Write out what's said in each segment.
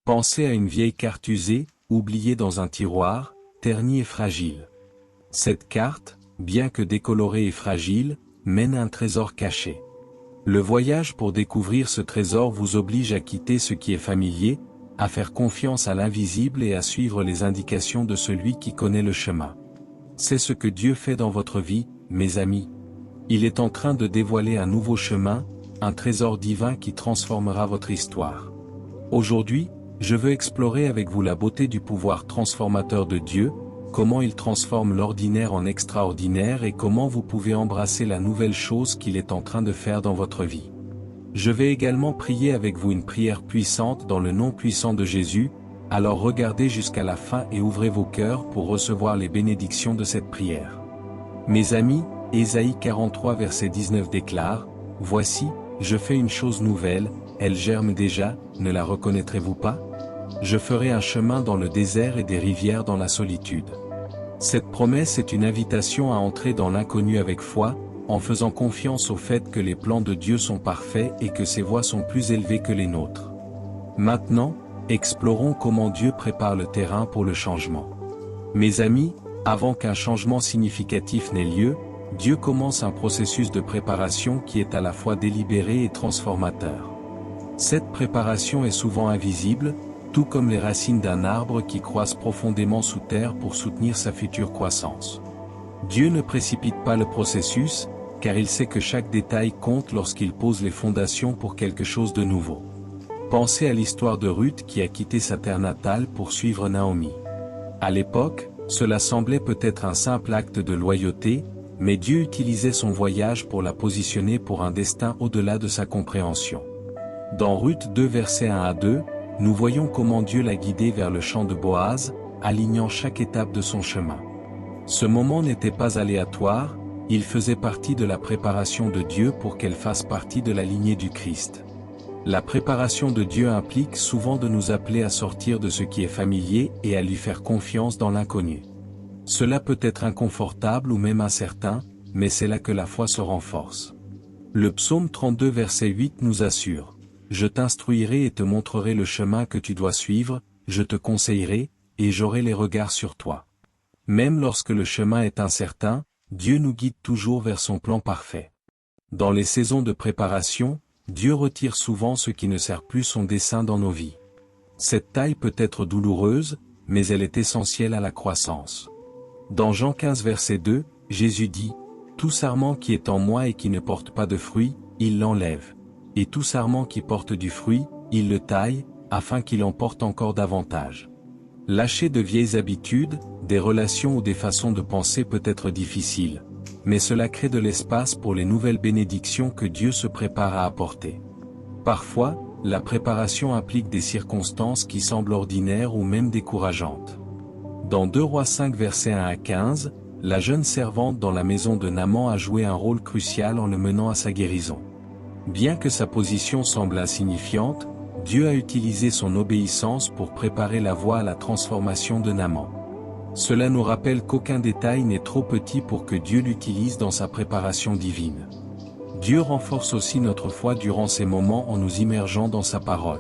Pensez à une vieille carte usée, oubliée dans un tiroir, ternie et fragile. Cette carte, bien que décolorée et fragile, mène à un trésor caché. Le voyage pour découvrir ce trésor vous oblige à quitter ce qui est familier, à faire confiance à l'invisible et à suivre les indications de celui qui connaît le chemin. C'est ce que Dieu fait dans votre vie, mes amis. Il est en train de dévoiler un nouveau chemin, un trésor divin qui transformera votre histoire. Aujourd'hui, je veux explorer avec vous la beauté du pouvoir transformateur de Dieu, comment il transforme l'ordinaire en extraordinaire et comment vous pouvez embrasser la nouvelle chose qu'il est en train de faire dans votre vie. Je vais également prier avec vous une prière puissante dans le nom puissant de Jésus, alors regardez jusqu'à la fin et ouvrez vos cœurs pour recevoir les bénédictions de cette prière. Mes amis, Ésaïe 43 verset 19 déclare, « Voici, je fais une chose nouvelle, elle germe déjà, ne la reconnaîtrez-vous pas ? Je ferai un chemin dans le désert et des rivières dans la solitude. » Cette promesse est une invitation à entrer dans l'inconnu avec foi, en faisant confiance au fait que les plans de Dieu sont parfaits et que ses voies sont plus élevées que les nôtres. Maintenant, explorons comment Dieu prépare le terrain pour le changement. Mes amis, avant qu'un changement significatif n'ait lieu, Dieu commence un processus de préparation qui est à la fois délibéré et transformateur. Cette préparation est souvent invisible, tout comme les racines d'un arbre qui croissent profondément sous terre pour soutenir sa future croissance. Dieu ne précipite pas le processus, car il sait que chaque détail compte lorsqu'il pose les fondations pour quelque chose de nouveau. Pensez à l'histoire de Ruth qui a quitté sa terre natale pour suivre Naomi. À l'époque, cela semblait peut-être un simple acte de loyauté, mais Dieu utilisait son voyage pour la positionner pour un destin au-delà de sa compréhension. Dans Ruth 2 versets 1 à 2, nous voyons comment Dieu l'a guidée vers le champ de Boaz, alignant chaque étape de son chemin. Ce moment n'était pas aléatoire, il faisait partie de la préparation de Dieu pour qu'elle fasse partie de la lignée du Christ. La préparation de Dieu implique souvent de nous appeler à sortir de ce qui est familier et à lui faire confiance dans l'inconnu. Cela peut être inconfortable ou même incertain, mais c'est là que la foi se renforce. Le psaume 32 verset 8 nous assure. Je t'instruirai et te montrerai le chemin que tu dois suivre, je te conseillerai, et j'aurai les regards sur toi. Même lorsque le chemin est incertain, Dieu nous guide toujours vers son plan parfait. Dans les saisons de préparation, Dieu retire souvent ce qui ne sert plus son dessein dans nos vies. Cette taille peut être douloureuse, mais elle est essentielle à la croissance. Dans Jean 15 verset 2, Jésus dit, « Tout sarment qui est en moi et qui ne porte pas de fruit, il l'enlève. Et tout sarment qui porte du fruit, il le taille, afin qu'il en porte encore davantage. » Lâcher de vieilles habitudes, des relations ou des façons de penser peut être difficile, mais cela crée de l'espace pour les nouvelles bénédictions que Dieu se prépare à apporter. Parfois, la préparation implique des circonstances qui semblent ordinaires ou même décourageantes. Dans 2 Rois 5 versets 1 à 15, la jeune servante dans la maison de Naaman a joué un rôle crucial en le menant à sa guérison. Bien que sa position semble insignifiante, Dieu a utilisé son obéissance pour préparer la voie à la transformation de Naaman. Cela nous rappelle qu'aucun détail n'est trop petit pour que Dieu l'utilise dans sa préparation divine. Dieu renforce aussi notre foi durant ces moments en nous immergeant dans sa parole.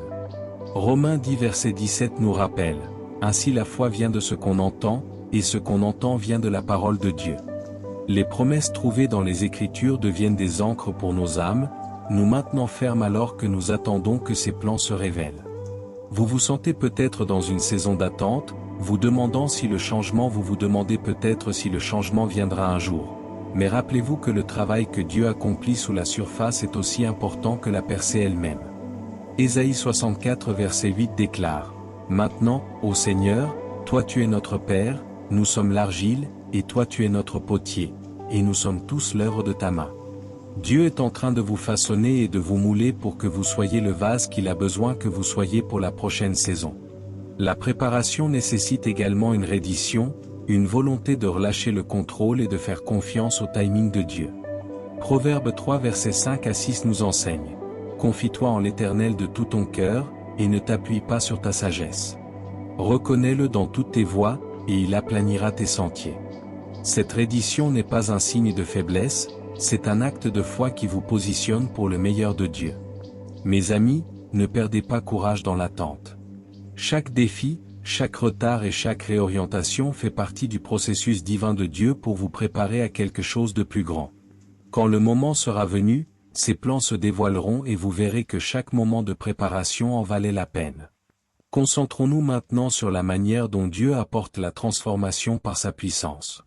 Romains 10 verset 17 nous rappelle, « Ainsi la foi vient de ce qu'on entend, et ce qu'on entend vient de la parole de Dieu. » Les promesses trouvées dans les Écritures deviennent des ancres pour nos âmes, nous maintenant fermes alors que nous attendons que ses plans se révèlent. Vous vous sentez peut-être dans une saison d'attente, vous demandant si le changement vous demandez peut-être si le changement viendra un jour. Mais rappelez-vous que le travail que Dieu accomplit sous la surface est aussi important que la percée elle-même. Ésaïe 64 verset 8 déclare, « Maintenant, ô Seigneur, toi tu es notre Père, nous sommes l'argile, et toi tu es notre potier, et nous sommes tous l'œuvre de ta main. » Dieu est en train de vous façonner et de vous mouler pour que vous soyez le vase qu'il a besoin que vous soyez pour la prochaine saison. La préparation nécessite également une reddition, une volonté de relâcher le contrôle et de faire confiance au timing de Dieu. Proverbe 3 versets 5 à 6 nous enseigne. « Confie-toi en l'Éternel de tout ton cœur, et ne t'appuie pas sur ta sagesse. Reconnais-le dans toutes tes voies, et il aplanira tes sentiers. » Cette reddition n'est pas un signe de faiblesse, c'est un acte de foi qui vous positionne pour le meilleur de Dieu. Mes amis, ne perdez pas courage dans l'attente. Chaque défi, chaque retard et chaque réorientation fait partie du processus divin de Dieu pour vous préparer à quelque chose de plus grand. Quand le moment sera venu, ces plans se dévoileront et vous verrez que chaque moment de préparation en valait la peine. Concentrons-nous maintenant sur la manière dont Dieu apporte la transformation par sa puissance.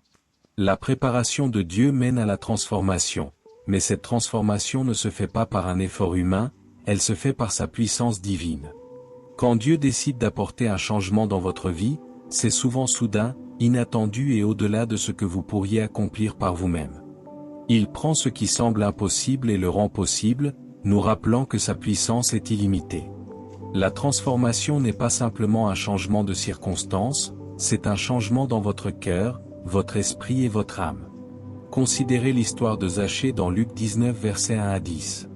La préparation de Dieu mène à la transformation, mais cette transformation ne se fait pas par un effort humain, elle se fait par sa puissance divine. Quand Dieu décide d'apporter un changement dans votre vie, c'est souvent soudain, inattendu et au-delà de ce que vous pourriez accomplir par vous-même. Il prend ce qui semble impossible et le rend possible, nous rappelant que sa puissance est illimitée. La transformation n'est pas simplement un changement de circonstance, c'est un changement dans votre cœur, votre esprit et votre âme. Considérez l'histoire de Zachée dans Luc 19 versets 1 à 10.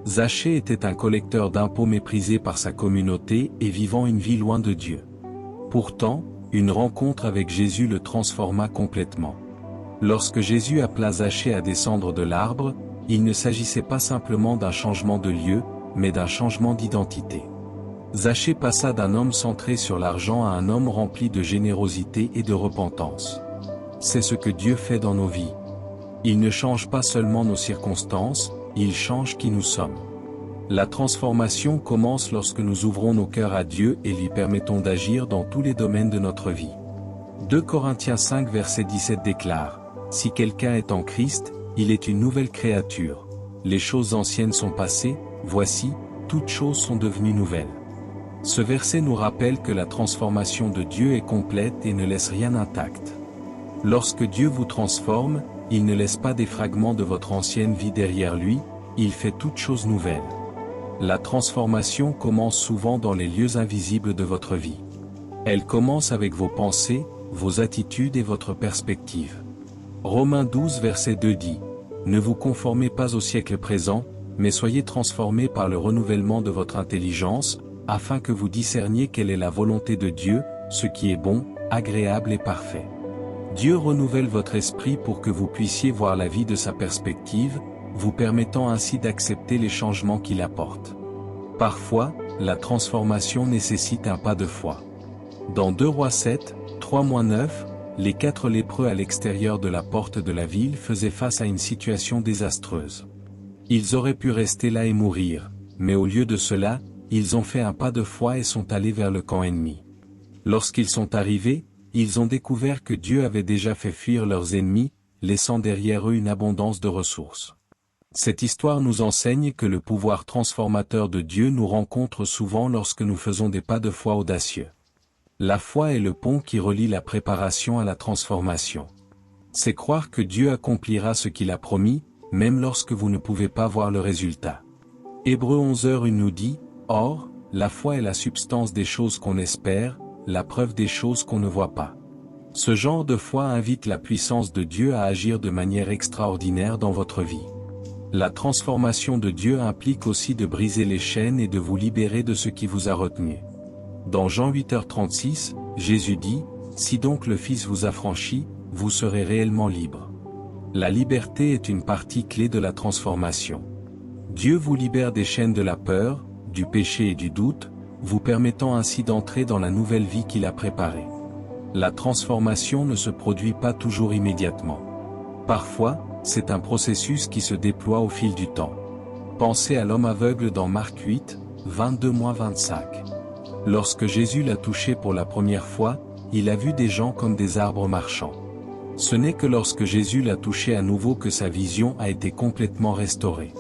Zachée était un collecteur d'impôts méprisé par sa communauté et vivant une vie loin de Dieu. Pourtant, une rencontre avec Jésus le transforma complètement. Lorsque Jésus appela Zachée à descendre de l'arbre, il ne s'agissait pas simplement d'un changement de lieu, mais d'un changement d'identité. Zachée passa d'un homme centré sur l'argent à un homme rempli de générosité et de repentance. C'est ce que Dieu fait dans nos vies. Il ne change pas seulement nos circonstances, il change qui nous sommes. La transformation commence lorsque nous ouvrons nos cœurs à Dieu et lui permettons d'agir dans tous les domaines de notre vie. 2 Corinthiens 5 verset 17 déclare: « Si quelqu'un est en Christ, il est une nouvelle créature. Les choses anciennes sont passées, voici, toutes choses sont devenues nouvelles. » Ce verset nous rappelle que la transformation de Dieu est complète et ne laisse rien intact. Lorsque Dieu vous transforme, il ne laisse pas des fragments de votre ancienne vie derrière lui, il fait toutes choses nouvelles. La transformation commence souvent dans les lieux invisibles de votre vie. Elle commence avec vos pensées, vos attitudes et votre perspective. Romains 12 verset 2 dit: « Ne vous conformez pas au siècle présent, mais soyez transformés par le renouvellement de votre intelligence, afin que vous discerniez quelle est la volonté de Dieu, ce qui est bon, agréable et parfait. » Dieu renouvelle votre esprit pour que vous puissiez voir la vie de sa perspective, vous permettant ainsi d'accepter les changements qu'il apporte. Parfois, la transformation nécessite un pas de foi. Dans 2 Rois 7, 3-9, les 4 lépreux à l'extérieur de la porte de la ville faisaient face à une situation désastreuse. Ils auraient pu rester là et mourir, mais au lieu de cela, ils ont fait un pas de foi et sont allés vers le camp ennemi. Lorsqu'ils sont arrivés, ils ont découvert que Dieu avait déjà fait fuir leurs ennemis, laissant derrière eux une abondance de ressources. Cette histoire nous enseigne que le pouvoir transformateur de Dieu nous rencontre souvent lorsque nous faisons des pas de foi audacieux. La foi est le pont qui relie la préparation à la transformation. C'est croire que Dieu accomplira ce qu'il a promis, même lorsque vous ne pouvez pas voir le résultat. Hébreux 11h1 nous dit: « Or, la foi est la substance des choses qu'on espère, la preuve des choses qu'on ne voit pas. » Ce genre de foi invite la puissance de Dieu à agir de manière extraordinaire dans votre vie. La transformation de Dieu implique aussi de briser les chaînes et de vous libérer de ce qui vous a retenu. Dans Jean 8h36, Jésus dit: « Si donc le Fils vous affranchit, vous serez réellement libre. » La liberté est une partie clé de la transformation. Dieu vous libère des chaînes de la peur, du péché et du doute, vous permettant ainsi d'entrer dans la nouvelle vie qu'il a préparée. La transformation ne se produit pas toujours immédiatement. Parfois, c'est un processus qui se déploie au fil du temps. Pensez à l'homme aveugle dans Marc 8, 22-25. Lorsque Jésus l'a touché pour la première fois, il a vu des gens comme des arbres marchants. Ce n'est que lorsque Jésus l'a touché à nouveau que sa vision a été complètement restaurée.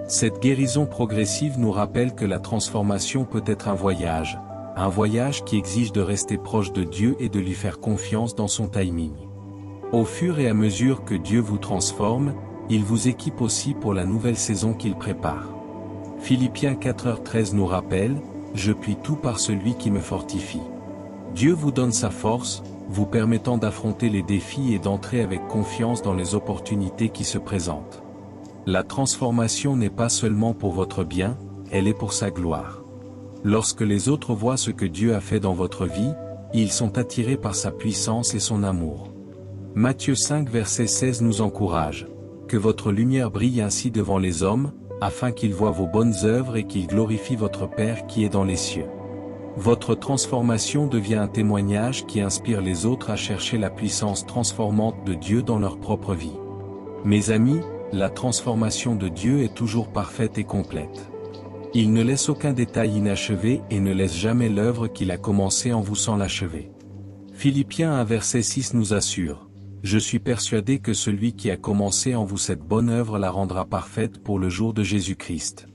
Cette guérison progressive nous rappelle que la transformation peut être un voyage qui exige de rester proche de Dieu et de lui faire confiance dans son timing. Au fur et à mesure que Dieu vous transforme, il vous équipe aussi pour la nouvelle saison qu'il prépare. Philippiens 4h13 nous rappelle: « Je puis tout par celui qui me fortifie. » Dieu vous donne sa force, vous permettant d'affronter les défis et d'entrer avec confiance dans les opportunités qui se présentent. La transformation n'est pas seulement pour votre bien, elle est pour sa gloire. Lorsque les autres voient ce que Dieu a fait dans votre vie, ils sont attirés par sa puissance et son amour. Matthieu 5 verset 16 nous encourage: « Que votre lumière brille ainsi devant les hommes, afin qu'ils voient vos bonnes œuvres et qu'ils glorifient votre Père qui est dans les cieux. » Votre transformation devient un témoignage qui inspire les autres à chercher la puissance transformante de Dieu dans leur propre vie. Mes amis, la transformation de Dieu est toujours parfaite et complète. Il ne laisse aucun détail inachevé et ne laisse jamais l'œuvre qu'il a commencée en vous sans l'achever. Philippiens 1 verset 6 nous assure: « Je suis persuadé que celui qui a commencé en vous cette bonne œuvre la rendra parfaite pour le jour de Jésus-Christ. »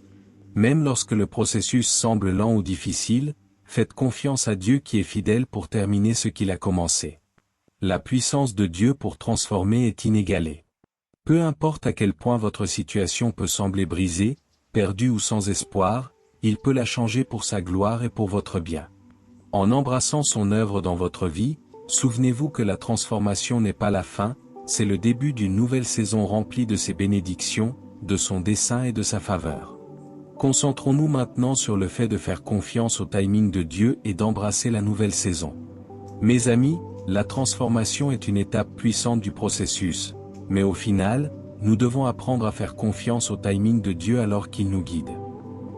Même lorsque le processus semble lent ou difficile, faites confiance à Dieu qui est fidèle pour terminer ce qu'il a commencé. La puissance de Dieu pour transformer est inégalée. Peu importe à quel point votre situation peut sembler brisée, perdue ou sans espoir, il peut la changer pour sa gloire et pour votre bien. En embrassant son œuvre dans votre vie, souvenez-vous que la transformation n'est pas la fin, c'est le début d'une nouvelle saison remplie de ses bénédictions, de son dessein et de sa faveur. Concentrons-nous maintenant sur le fait de faire confiance au timing de Dieu et d'embrasser la nouvelle saison. Mes amis, la transformation est une étape puissante du processus, mais au final, nous devons apprendre à faire confiance au timing de Dieu alors qu'il nous guide.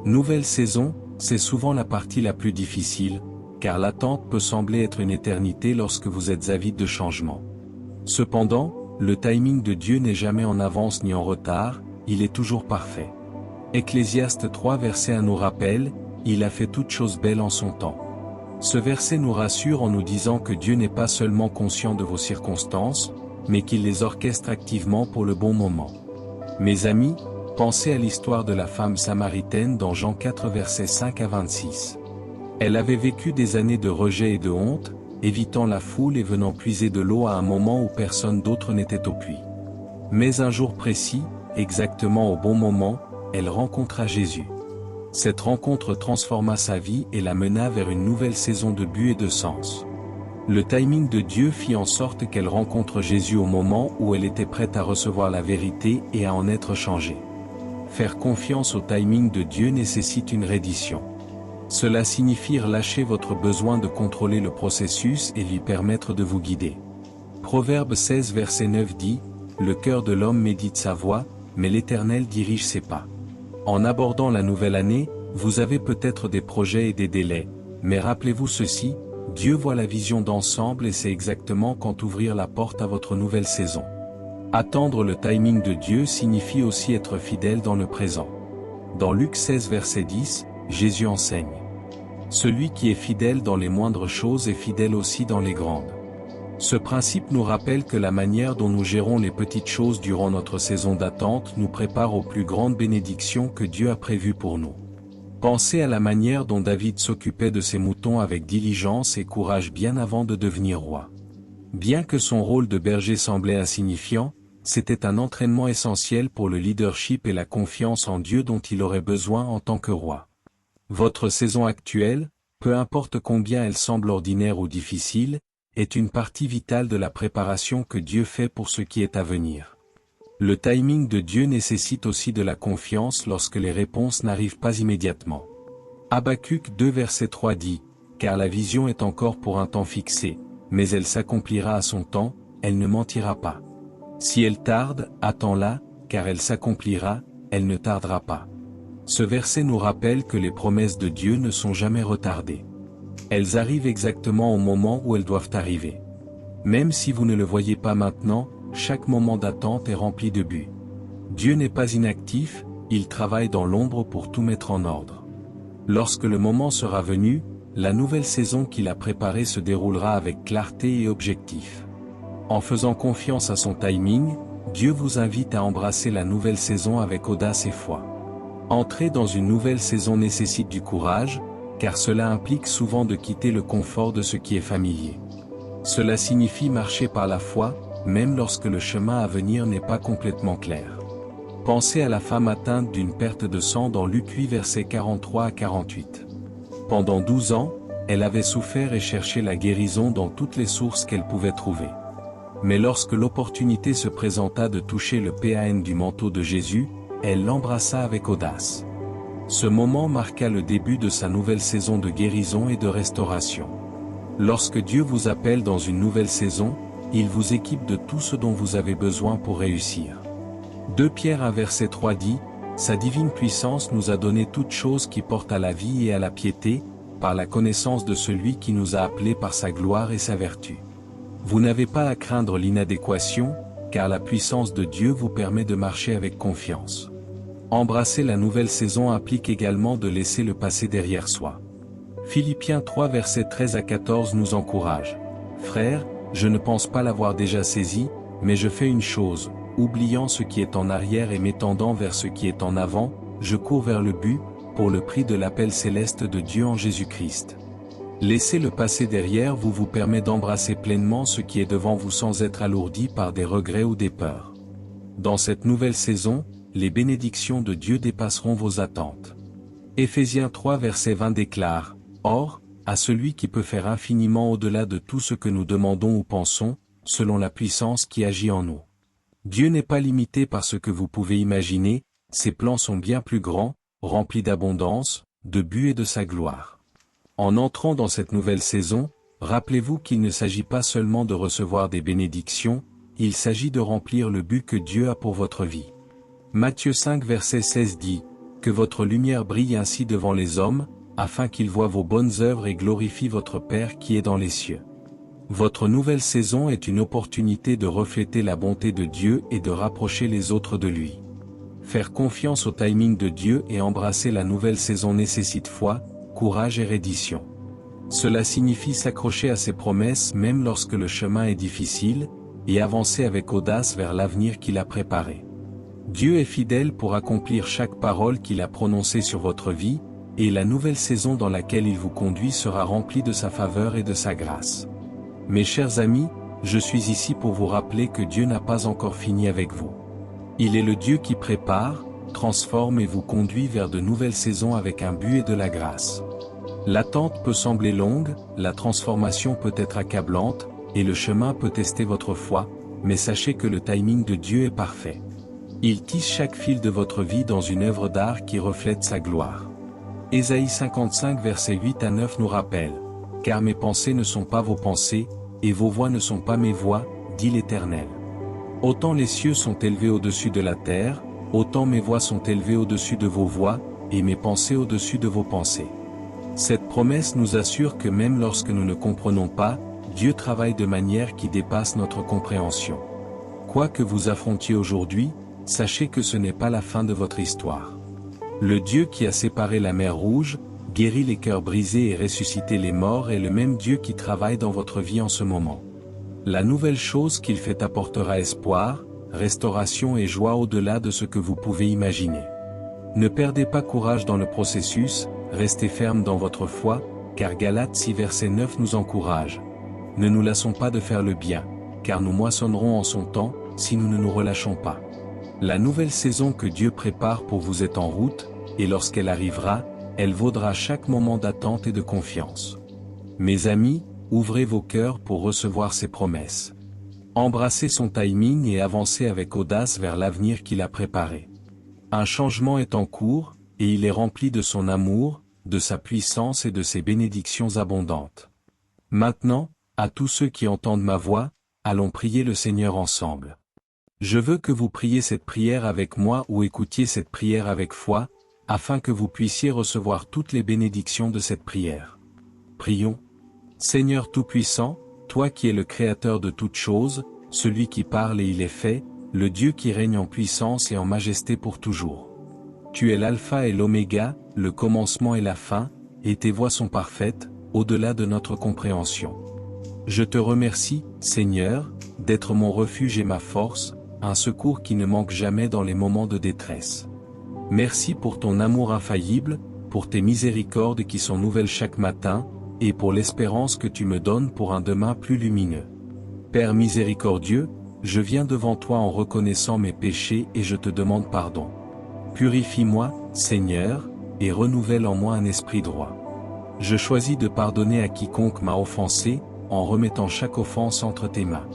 Nouvelle saison, c'est souvent la partie la plus difficile, car l'attente peut sembler être une éternité lorsque vous êtes avide de changement. Cependant, le timing de Dieu n'est jamais en avance ni en retard, il est toujours parfait. Ecclésiaste 3 verset 1 nous rappelle, « Il a fait toutes choses belles en son temps ». Ce verset nous rassure en nous disant que Dieu n'est pas seulement conscient de vos circonstances, mais qu'il les orchestre activement pour le bon moment. Mes amis, pensez à l'histoire de la femme samaritaine dans Jean 4 versets 5 à 26. Elle avait vécu des années de rejet et de honte, évitant la foule et venant puiser de l'eau à un moment où personne d'autre n'était au puits. Mais un jour précis, exactement au bon moment, elle rencontra Jésus. Cette rencontre transforma sa vie et la mena vers une nouvelle saison de but et de sens. Le timing de Dieu fit en sorte qu'elle rencontre Jésus au moment où elle était prête à recevoir la vérité et à en être changée. Faire confiance au timing de Dieu nécessite une reddition. Cela signifie relâcher votre besoin de contrôler le processus et lui permettre de vous guider. Proverbe 16 verset 9 dit, « Le cœur de l'homme médite sa voie, mais l'Éternel dirige ses pas. » En abordant la nouvelle année, vous avez peut-être des projets et des délais, mais rappelez-vous ceci, Dieu voit la vision d'ensemble et sait exactement quand ouvrir la porte à votre nouvelle saison. Attendre le timing de Dieu signifie aussi être fidèle dans le présent. Dans Luc 16 verset 10, Jésus enseigne. Celui qui est fidèle dans les moindres choses est fidèle aussi dans les grandes. Ce principe nous rappelle que la manière dont nous gérons les petites choses durant notre saison d'attente nous prépare aux plus grandes bénédictions que Dieu a prévues pour nous. Pensez à la manière dont David s'occupait de ses moutons avec diligence et courage bien avant de devenir roi. Bien que son rôle de berger semblait insignifiant, c'était un entraînement essentiel pour le leadership et la confiance en Dieu dont il aurait besoin en tant que roi. Votre saison actuelle, peu importe combien elle semble ordinaire ou difficile, est une partie vitale de la préparation que Dieu fait pour ce qui est à venir. Le timing de Dieu nécessite aussi de la confiance lorsque les réponses n'arrivent pas immédiatement. Habakkuk 2 verset 3 dit, « Car la vision est encore pour un temps fixé, mais elle s'accomplira à son temps, elle ne mentira pas. Si elle tarde, attends-la, car elle s'accomplira, elle ne tardera pas. » Ce verset nous rappelle que les promesses de Dieu ne sont jamais retardées. Elles arrivent exactement au moment où elles doivent arriver. Même si vous ne le voyez pas maintenant, chaque moment d'attente est rempli de buts. Dieu n'est pas inactif, il travaille dans l'ombre pour tout mettre en ordre. Lorsque le moment sera venu, la nouvelle saison qu'il a préparée se déroulera avec clarté et objectif. En faisant confiance à son timing, Dieu vous invite à embrasser la nouvelle saison avec audace et foi. Entrer dans une nouvelle saison nécessite du courage, car cela implique souvent de quitter le confort de ce qui est familier. Cela signifie marcher par la foi, même lorsque le chemin à venir n'est pas complètement clair. Pensez à la femme atteinte d'une perte de sang dans Luc 8 versets 43 à 48. Pendant 12 ans, elle avait souffert et cherché la guérison dans toutes les sources qu'elle pouvait trouver. Mais lorsque l'opportunité se présenta de toucher le pan du manteau de Jésus, elle l'embrassa avec audace. Ce moment marqua le début de sa nouvelle saison de guérison et de restauration. Lorsque Dieu vous appelle dans une nouvelle saison, il vous équipe de tout ce dont vous avez besoin pour réussir. 2 Pierre 1 verset 3 dit, « Sa divine puissance nous a donné toutes choses qui portent à la vie et à la piété, par la connaissance de celui qui nous a appelés par sa gloire et sa vertu. Vous n'avez pas à craindre l'inadéquation, car la puissance de Dieu vous permet de marcher avec confiance. Embrasser la nouvelle saison implique également de laisser le passé derrière soi. Philippiens 3 versets 13 à 14 nous encourage. Frères, je ne pense pas l'avoir déjà saisi, mais je fais une chose, oubliant ce qui est en arrière et m'étendant vers ce qui est en avant, je cours vers le but, pour le prix de l'appel céleste de Dieu en Jésus-Christ. Laisser le passé derrière vous permet d'embrasser pleinement ce qui est devant vous sans être alourdi par des regrets ou des peurs. Dans cette nouvelle saison, les bénédictions de Dieu dépasseront vos attentes. Éphésiens 3 verset 20 déclare, « Or, à celui qui peut faire infiniment au-delà de tout ce que nous demandons ou pensons, selon la puissance qui agit en nous. » Dieu n'est pas limité par ce que vous pouvez imaginer, ses plans sont bien plus grands, remplis d'abondance, de but et de sa gloire. En entrant dans cette nouvelle saison, rappelez-vous qu'il ne s'agit pas seulement de recevoir des bénédictions, il s'agit de remplir le but que Dieu a pour votre vie. Matthieu 5 verset 16 dit, « Que votre lumière brille ainsi devant les hommes, afin qu'ils voient vos bonnes œuvres et glorifient votre Père qui est dans les cieux. » Votre nouvelle saison est une opportunité de refléter la bonté de Dieu et de rapprocher les autres de lui. Faire confiance au timing de Dieu et embrasser la nouvelle saison nécessite foi, courage et reddition. Cela signifie s'accrocher à ses promesses même lorsque le chemin est difficile, et avancer avec audace vers l'avenir qu'il a préparé. Dieu est fidèle pour accomplir chaque parole qu'il a prononcée sur votre vie, et la nouvelle saison dans laquelle il vous conduit sera remplie de sa faveur et de sa grâce. Mes chers amis, je suis ici pour vous rappeler que Dieu n'a pas encore fini avec vous. Il est le Dieu qui prépare, transforme et vous conduit vers de nouvelles saisons avec un but et de la grâce. L'attente peut sembler longue, la transformation peut être accablante, et le chemin peut tester votre foi, mais sachez que le timing de Dieu est parfait. Il tisse chaque fil de votre vie dans une œuvre d'art qui reflète sa gloire. Ésaïe 55 versets 8 à 9 nous rappelle, « Car mes pensées ne sont pas vos pensées, et vos voix ne sont pas mes voix, dit l'Éternel. Autant les cieux sont élevés au-dessus de la terre, autant mes voix sont élevées au-dessus de vos voix, et mes pensées au-dessus de vos pensées. » Cette promesse nous assure que même lorsque nous ne comprenons pas, Dieu travaille de manière qui dépasse notre compréhension. Quoi que vous affrontiez aujourd'hui, sachez que ce n'est pas la fin de votre histoire. Le Dieu qui a séparé la mer Rouge, guéri les cœurs brisés et ressuscité les morts est le même Dieu qui travaille dans votre vie en ce moment. La nouvelle chose qu'il fait apportera espoir, restauration et joie au-delà de ce que vous pouvez imaginer. Ne perdez pas courage dans le processus, restez ferme dans votre foi, car Galates 6 verset 9 nous encourage. Ne nous lassons pas de faire le bien, car nous moissonnerons en son temps, si nous ne nous relâchons pas. La nouvelle saison que Dieu prépare pour vous est en route, et lorsqu'elle arrivera, elle vaudra chaque moment d'attente et de confiance. Mes amis, ouvrez vos cœurs pour recevoir ses promesses. Embrassez son timing et avancez avec audace vers l'avenir qu'il a préparé. Un changement est en cours, et il est rempli de son amour, de sa puissance et de ses bénédictions abondantes. Maintenant, à tous ceux qui entendent ma voix, allons prier le Seigneur ensemble. Je veux que vous priez cette prière avec moi ou écoutiez cette prière avec foi, afin que vous puissiez recevoir toutes les bénédictions de cette prière. Prions. Seigneur Tout-Puissant, toi qui es le Créateur de toutes choses, celui qui parle et il est fait, le Dieu qui règne en puissance et en majesté pour toujours. Tu es l'alpha et l'oméga, le commencement et la fin, et tes voies sont parfaites, au-delà de notre compréhension. Je te remercie, Seigneur, d'être mon refuge et ma force, un secours qui ne manque jamais dans les moments de détresse. Merci pour ton amour infaillible, pour tes miséricordes qui sont nouvelles chaque matin, et pour l'espérance que tu me donnes pour un demain plus lumineux. Père miséricordieux, je viens devant toi en reconnaissant mes péchés et je te demande pardon. Purifie-moi, Seigneur, et renouvelle en moi un esprit droit. Je choisis de pardonner à quiconque m'a offensé, en remettant chaque offense entre tes mains.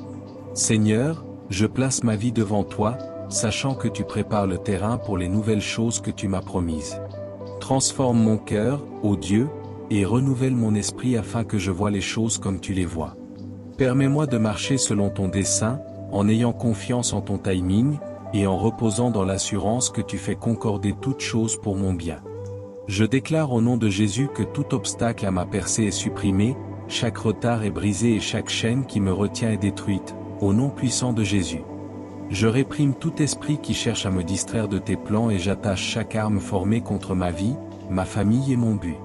Seigneur, je place ma vie devant toi, sachant que tu prépares le terrain pour les nouvelles choses que tu m'as promises. Transforme mon cœur, ô Dieu, et renouvelle mon esprit afin que je voie les choses comme tu les vois. Permets-moi de marcher selon ton dessein, en ayant confiance en ton timing, et en reposant dans l'assurance que tu fais concorder toutes choses pour mon bien. Je déclare au nom de Jésus que tout obstacle à ma percée est supprimé, chaque retard est brisé et chaque chaîne qui me retient est détruite, au nom puissant de Jésus. Je réprime tout esprit qui cherche à me distraire de tes plans et j'attache chaque arme formée contre ma vie, ma famille et mon but.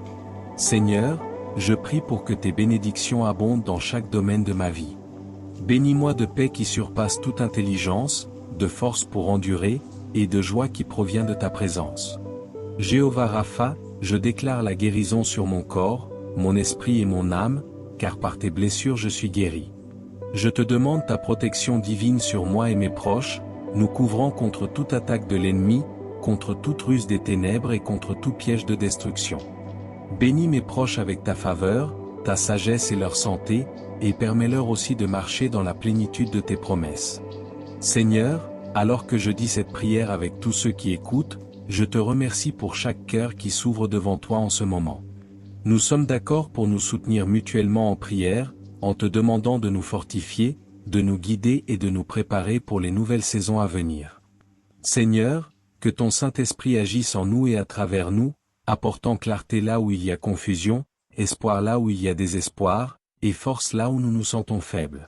Seigneur, je prie pour que tes bénédictions abondent dans chaque domaine de ma vie. Bénis-moi de paix qui surpasse toute intelligence, de force pour endurer, et de joie qui provient de ta présence. Jéhovah Rapha, je déclare la guérison sur mon corps, mon esprit et mon âme, car par tes blessures je suis guéri. Je te demande ta protection divine sur moi et mes proches, nous couvrant contre toute attaque de l'ennemi, contre toute ruse des ténèbres et contre tout piège de destruction. Bénis mes proches avec ta faveur, ta sagesse et leur santé, et permets-leur aussi de marcher dans la plénitude de tes promesses. Seigneur, alors que je dis cette prière avec tous ceux qui écoutent, je te remercie pour chaque cœur qui s'ouvre devant toi en ce moment. Nous sommes d'accord pour nous soutenir mutuellement en prière, en te demandant de nous fortifier, de nous guider et de nous préparer pour les nouvelles saisons à venir. Seigneur, que ton Saint-Esprit agisse en nous et à travers nous, apportant clarté là où il y a confusion, espoir là où il y a désespoir, et force là où nous nous sentons faibles.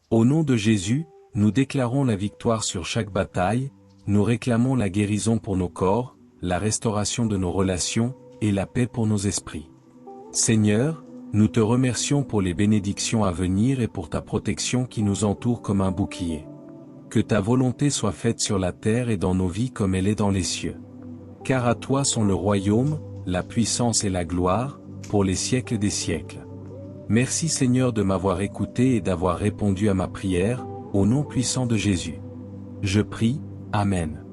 Au nom de Jésus, nous déclarons la victoire sur chaque bataille, nous réclamons la guérison pour nos corps, la restauration de nos relations, et la paix pour nos esprits. Seigneur, nous te remercions pour les bénédictions à venir et pour ta protection qui nous entoure comme un bouclier. Que ta volonté soit faite sur la terre et dans nos vies comme elle est dans les cieux. Car à toi sont le royaume, la puissance et la gloire, pour les siècles des siècles. Merci Seigneur de m'avoir écouté et d'avoir répondu à ma prière, au nom puissant de Jésus. Je prie, Amen.